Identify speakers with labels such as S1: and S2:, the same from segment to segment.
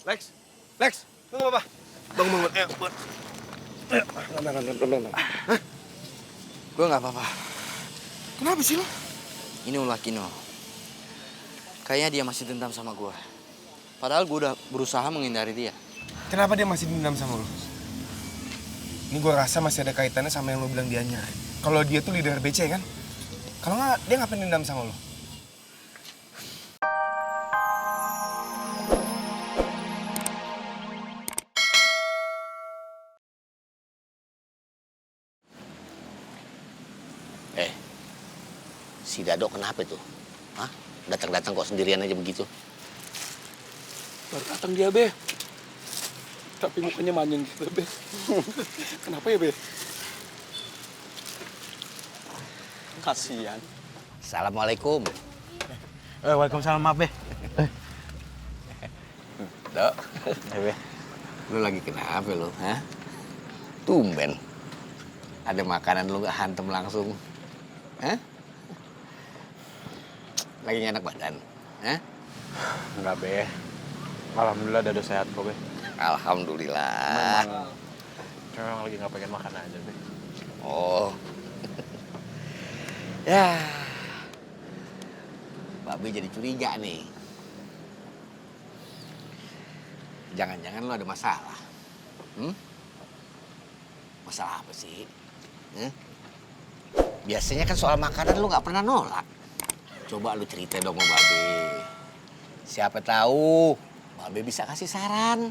S1: Lex, Lex, tunggu papa. Bangun, ayo, bangun. Ayo, pelan. Hah?
S2: Gue nggak apa-apa.
S1: Kenapa sih lo?
S2: Ini ulah Kino. Kayaknya dia masih dendam sama gue. Padahal gue udah berusaha menghindari dia.
S1: Kenapa dia masih dendam sama lo? Ini gue rasa masih ada kaitannya sama yang lo bilang dia nyari. Kalau dia tuh leader BC kan? Kalau nggak, dia ngapain dendam sama lo?
S3: Si Dado kenapa tuh? Hah? Datang-datang kok sendirian aja begitu?
S4: Baru datang dia, Be. Tapi mukanya manyun gitu, Be. Kenapa ya, Be? Kasihan.
S3: Assalamualaikum.
S5: Waalaikumsalam, maaf, Be.
S3: Dok. Be. Lu lagi kenapa lu, hah? Tumben. Ada makanan lu gak hantem langsung. Hah? Lagi gak enak badan? Hah?
S5: Enggak, Be. Alhamdulillah Dado sehat kok, Be.
S3: Alhamdulillah.
S5: Memang lagi nggak pengen makan aja, Be.
S3: Oh. Ya. Mbak Be jadi curiga nih. Jangan-jangan lu ada masalah. Masalah apa sih? Biasanya kan soal makanan lu nggak pernah nolak. Coba lu cerita dong sama Mbak Be. Siapa tahu Mbak Be bisa kasih saran.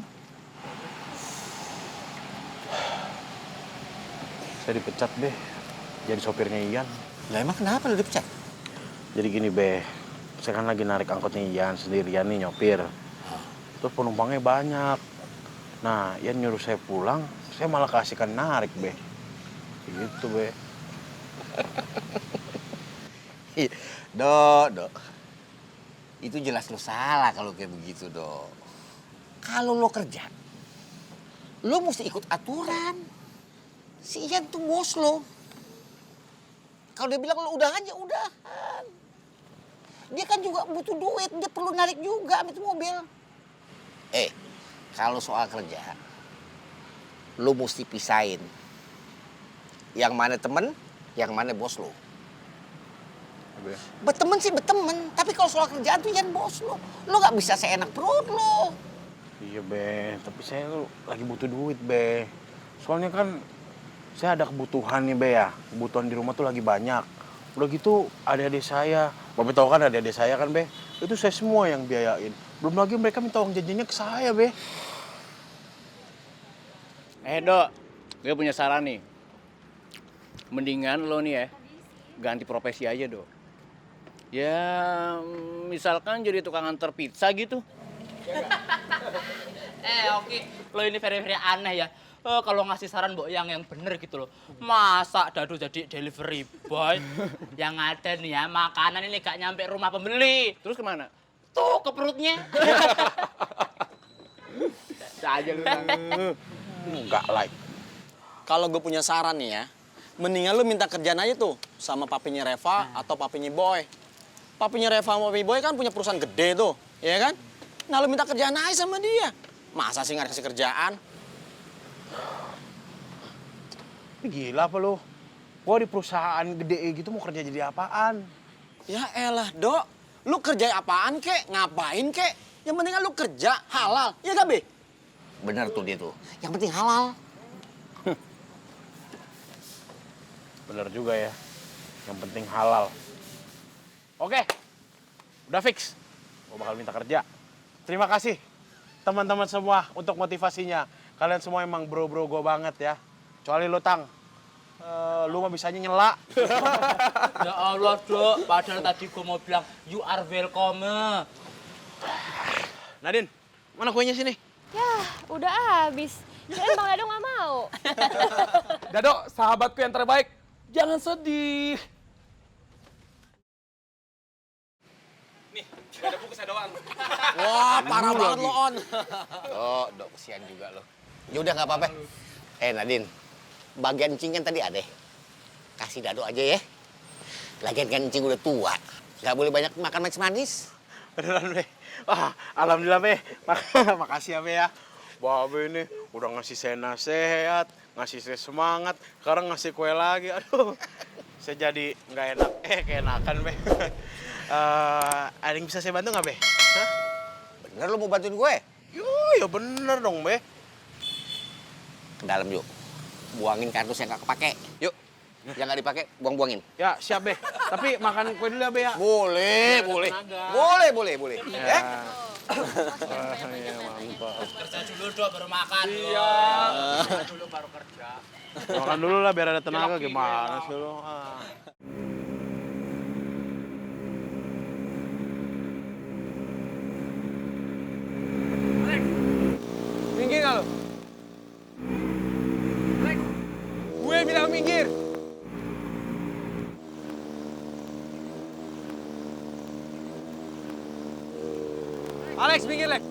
S5: Saya dipecat, Be. Jadi sopirnya Ian.
S3: Lah emang kenapa lu dipecat?
S5: Jadi gini, Be. Saya kan lagi narik angkotnya Ian sendirian nih nyopir. Terus penumpangnya banyak. Nah, Ian nyuruh saya pulang, saya malah kasihkan narik, Be. Gitu, Be.
S3: Dok. Itu jelas lo salah kalau kayak begitu, Dok. Kalau lo kerja, lo mesti ikut aturan. Si Ian tuh bos lo. Kalau dia bilang lo udahan ya udahan. Dia kan juga butuh duit, dia perlu narik juga sama itu mobil. Kalau soal kerja, lo mesti pisahin. Yang mana temen, yang mana bos lo. Berteman sih berteman, tapi kalau soal kerjaan tuh Ian bos lo. Lo gak bisa seenak perut lo.
S5: Iya, Be. Tapi saya lagi butuh duit, Be. Soalnya kan saya ada kebutuhan nih, Be, ya. Kebutuhan di rumah tuh lagi banyak. Udah gitu adik-adik saya. Bapak tahu kan adik-adik saya kan, Be. Itu saya semua yang biayain. Belum lagi mereka minta uang jajannya ke saya, Be.
S4: Dok. Gue punya saran nih. Mendingan lo nih ya, ganti profesi aja, Dok. Ya, misalkan jadi tukang antar pizza gitu.
S6: Oke. Lo ini very aneh ya. Kalau ngasih saran Mbok yang bener gitu loh. Masa Dado jadi delivery boy? Yang ada nih ya, makanan ini gak nyampe rumah pembeli.
S4: Terus kemana?
S6: Tuh ke perutnya.
S4: Aja lu.
S5: Enggak, like.
S7: Kalau gue punya saran nih ya, mendingan lu minta kerjaan aja tuh sama papinya Reva atau papinya Boy. Papinya Reva sama papinya Boy kan punya perusahaan gede tuh, ya kan? Nah lu minta kerjaan aja sama dia. Masa sih nggak kasih kerjaan?
S5: Gila apa lu? Gua di perusahaan gede gitu mau kerja jadi apaan?
S7: Ya elah, Dok. Lu kerja apaan kek? Ngapain kek? Yang penting kan lu kerja halal, ya gak, Be?
S3: Bener tuh dia tuh. Yang penting halal.
S5: Bener juga ya. Yang penting halal. Oke. Udah fix. Gua bakal minta kerja. Terima kasih teman-teman semua untuk motivasinya. Kalian semua emang bro-bro gua banget ya. Kecuali lu, Tang. Lu mah bisanya nyela.
S6: Ya Allah, Dok. Padahal tadi gue mau bilang you are welcome.
S5: Nadine, mana kuenya sini?
S8: Yah, udah habis. Kirain Bang Dado nggak mau.
S4: Dado, sahabatku yang terbaik. Jangan sedih. Nih, ada bungkusnya doang.
S7: Wah, parah banget lo, On.
S3: Dok, kesian juga lo. Ya udah nggak apa-apa. Nadine, bagian encing kan tadi ada. Kasih Dado aja ya. Lagian kan encing udah tua. Nggak boleh banyak makan manis.
S5: Beneran, Be. Wah, alhamdulillah Be. Makasih ya Be ya. Babe ini udah ngasih saya nasihat, ngasih saya semangat, sekarang ngasih kue lagi. Aduh, saya jadi nggak enak. Keenakan Be. Ada yang bisa saya bantu nggak Be? Hah?
S3: Bener lo mau bantuin gue?
S5: Ya bener dong Be.
S3: Ke dalam yuk. Buangin kardus yang gak kepake. Yuk. Yang gak dipakai, buang-buangin.
S5: Ya siap Be. Tapi makan kue dulu ya Be ya.
S3: Boleh,
S5: Biar
S3: boleh.
S5: tenaga.
S3: Boleh.
S5: Ya. Iya mantap.
S6: Kerja dulu dong baru makan.
S5: Iya.
S6: Kerja dulu baru kerja.
S5: Makan dulu lah biar ada tenaga gimana sih lo?
S1: Minggir nggak lo? Gue bilang minggir. Alex, minggir, Lex.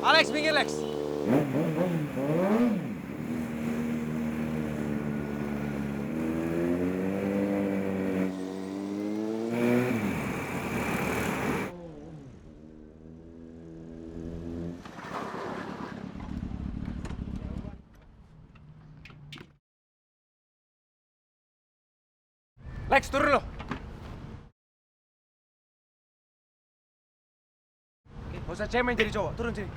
S1: Alex, minggir, Lex. Lex, turun lo. Gak usah cemen jadi cowok, turun sini.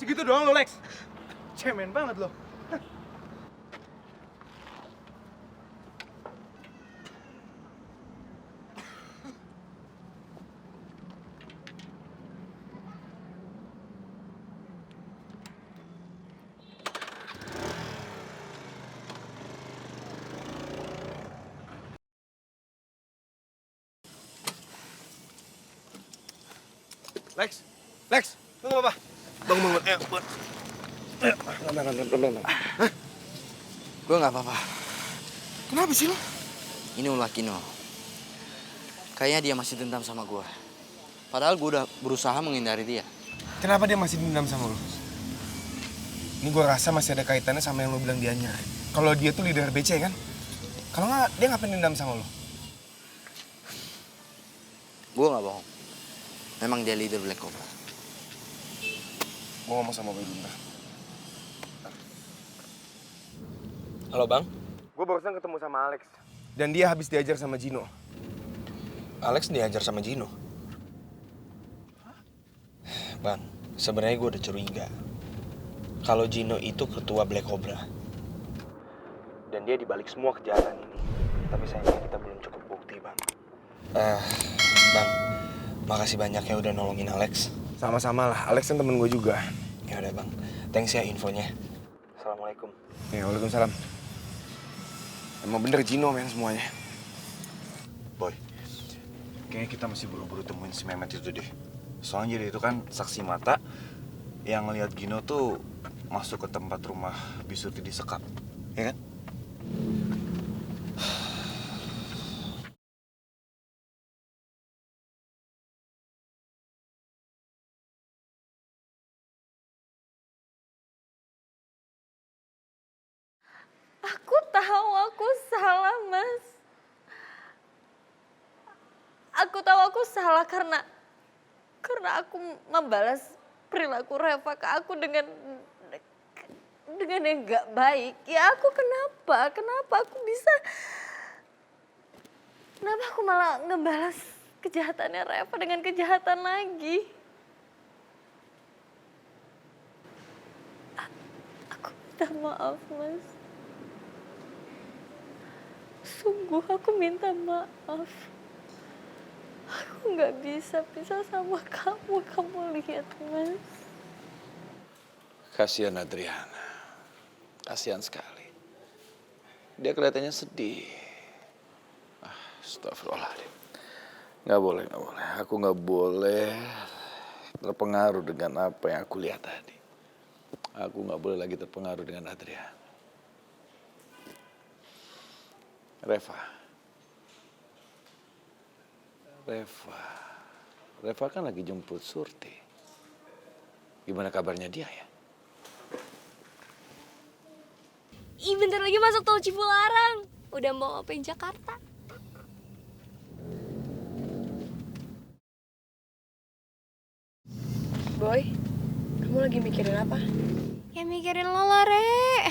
S1: Segitu doang lo, Lex. Cemen banget lo. Lex, tunggu Papa. Bangun, ayo, buat. Ayo, pelan.
S2: Gue nggak apa-apa.
S1: Kenapa sih lo?
S2: Ini ulah Kino. Kayaknya dia masih dendam sama gue. Padahal gue udah berusaha menghindari dia.
S1: Kenapa dia masih dendam sama lo? Ini gue rasa masih ada kaitannya sama yang lo bilang dianya. Kalau dia tuh leader BC kan? Kalau nggak, dia ngapain dendam sama lo?
S2: Gue nggak bohong. Memang dia leader Black Cobra.
S1: Gue ngomong sama Boy bentar.
S9: Halo Bang,
S1: Gue barusan ketemu sama Alex. Dan dia habis diajar sama Gino.
S9: Alex diajar sama Gino. Bang, sebenarnya gue udah curiga kalau Gino itu ketua Black Cobra. Dan dia dibalik semua kejahatan ini. Tapi sayangnya kita belum cukup bukti, Bang. Bang, makasih banyak ya udah nolongin Alex.
S1: Sama-sama lah, Alex kan temen gue juga.
S9: Ya udah Bang, thanks ya infonya. Assalamualaikum.
S1: Ya, waalaikumsalam. Emang bener Gino men semuanya.
S10: Boy, kayaknya kita masih buru-buru temuin si Mehmet itu deh. Soalnya dia itu kan saksi mata yang ngeliat Gino tuh masuk ke tempat rumah Bisurti disekap, ya kan?
S8: Aku tahu aku salah, Mas. Aku tahu aku salah karena aku membalas perilaku Reva ke aku dengan yang gak baik. Ya aku kenapa? Kenapa aku bisa? Kenapa aku malah ngebalas kejahatannya Reva dengan kejahatan lagi? Aku minta maaf, Mas. Sungguh aku minta maaf. Aku nggak bisa pisah sama kamu. Kamu lihat, Mas.
S11: Kasihan Adriana. Kasihan sekali. Dia kelihatannya sedih. Astagfirullahaladzim. Nggak boleh, nggak boleh. Aku nggak boleh terpengaruh dengan apa yang aku lihat tadi. Aku nggak boleh lagi terpengaruh dengan Adrian. Reva kan lagi jemput Surti. Gimana kabarnya dia ya?
S8: Ih, bentar lagi masuk tol Cipularang. Udah mau ngapain Jakarta?
S12: Boy, kamu lagi mikirin apa?
S8: Ya mikirin lo lah, Re.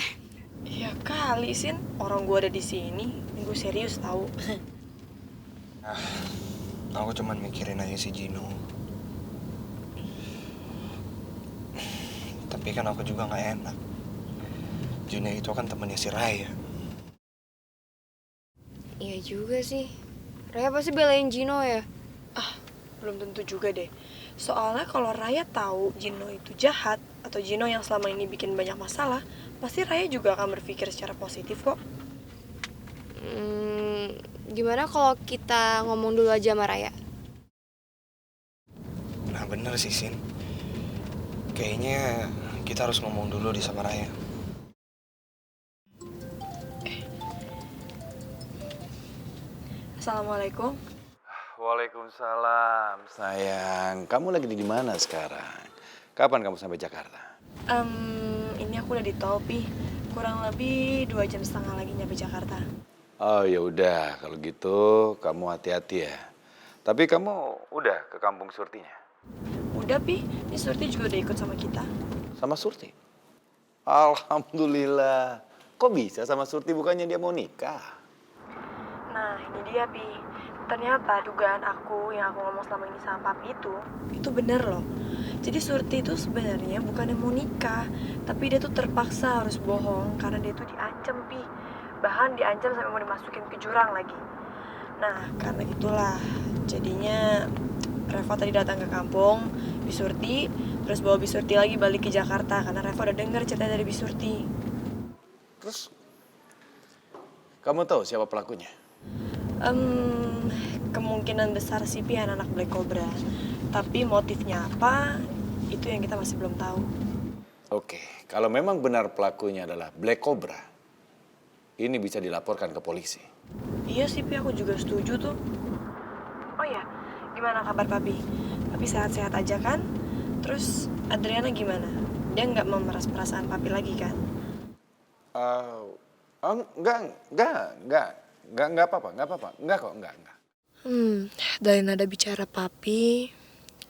S12: Ya kali, Sin. Orang gua ada di sini. Gue serius tahu.
S1: Aku cuman mikirin aja si Gino. Tapi kan aku juga nggak enak. Gino itu kan temannya si Raya.
S8: Iya juga sih. Raya pasti belain Gino ya.
S12: Belum tentu juga deh. Soalnya kalau Raya tahu Gino itu jahat atau Gino yang selama ini bikin banyak masalah, pasti Raya juga akan berpikir secara positif kok.
S8: Gimana kalau kita ngomong dulu aja sama Raya?
S1: Nah bener sih Sin. Kayaknya kita harus ngomong dulu di sama Raya.
S12: Assalamualaikum.
S11: Waalaikumsalam, sayang. Kamu lagi di mana sekarang? Kapan kamu sampai Jakarta?
S12: Ini aku udah di tol, Pi. Kurang lebih 2,5 jam lagi nyampe Jakarta.
S11: Oh ya udah, kalau gitu kamu hati-hati ya. Tapi kamu udah ke kampung Surtinya?
S12: Udah, Pi. Ini Surti juga udah ikut sama kita.
S11: Sama Surti? Alhamdulillah. Kok bisa sama Surti, bukannya dia mau nikah?
S12: Nah, ini dia, Pi. Ternyata dugaan aku yang aku ngomong selama ini sama papi itu bener loh. Jadi Surti itu sebenarnya bukannya mau nikah, tapi dia tuh terpaksa harus bohong karena dia tuh diancam, Pi. Bahkan diancam sampai mau dimasukin ke jurang lagi. Nah, karena itulah jadinya Reva tadi datang ke kampung Bisurti, terus bawa Bisurti lagi balik ke Jakarta karena Reva udah denger cerita dari Bisurti.
S11: Terus kamu tahu siapa pelakunya?
S12: Kemungkinan besar sih Pi anak Black Cobra. Tapi motifnya apa, itu yang kita masih belum tahu.
S11: Oke, kalau memang benar pelakunya adalah Black Cobra, ini bisa dilaporkan ke polisi.
S12: Iya sih Pi, aku juga setuju tuh. Oh ya, gimana kabar Papi? Papi sehat-sehat aja kan? Terus Adriana gimana? Dia nggak memeras perasaan Papi lagi kan?
S11: Enggak apa-apa, enggak kok.
S12: Dari nada bicara Papi,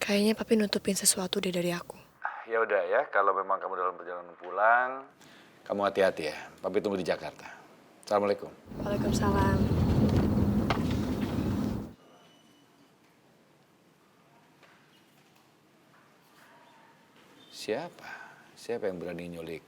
S12: kayaknya Papi nutupin sesuatu deh dari aku.
S11: Ya udah ya, kalau memang kamu dalam perjalanan pulang, kamu hati-hati ya. Papi tunggu di Jakarta. Assalamualaikum.
S12: Waalaikumsalam.
S11: Siapa yang berani nyulik?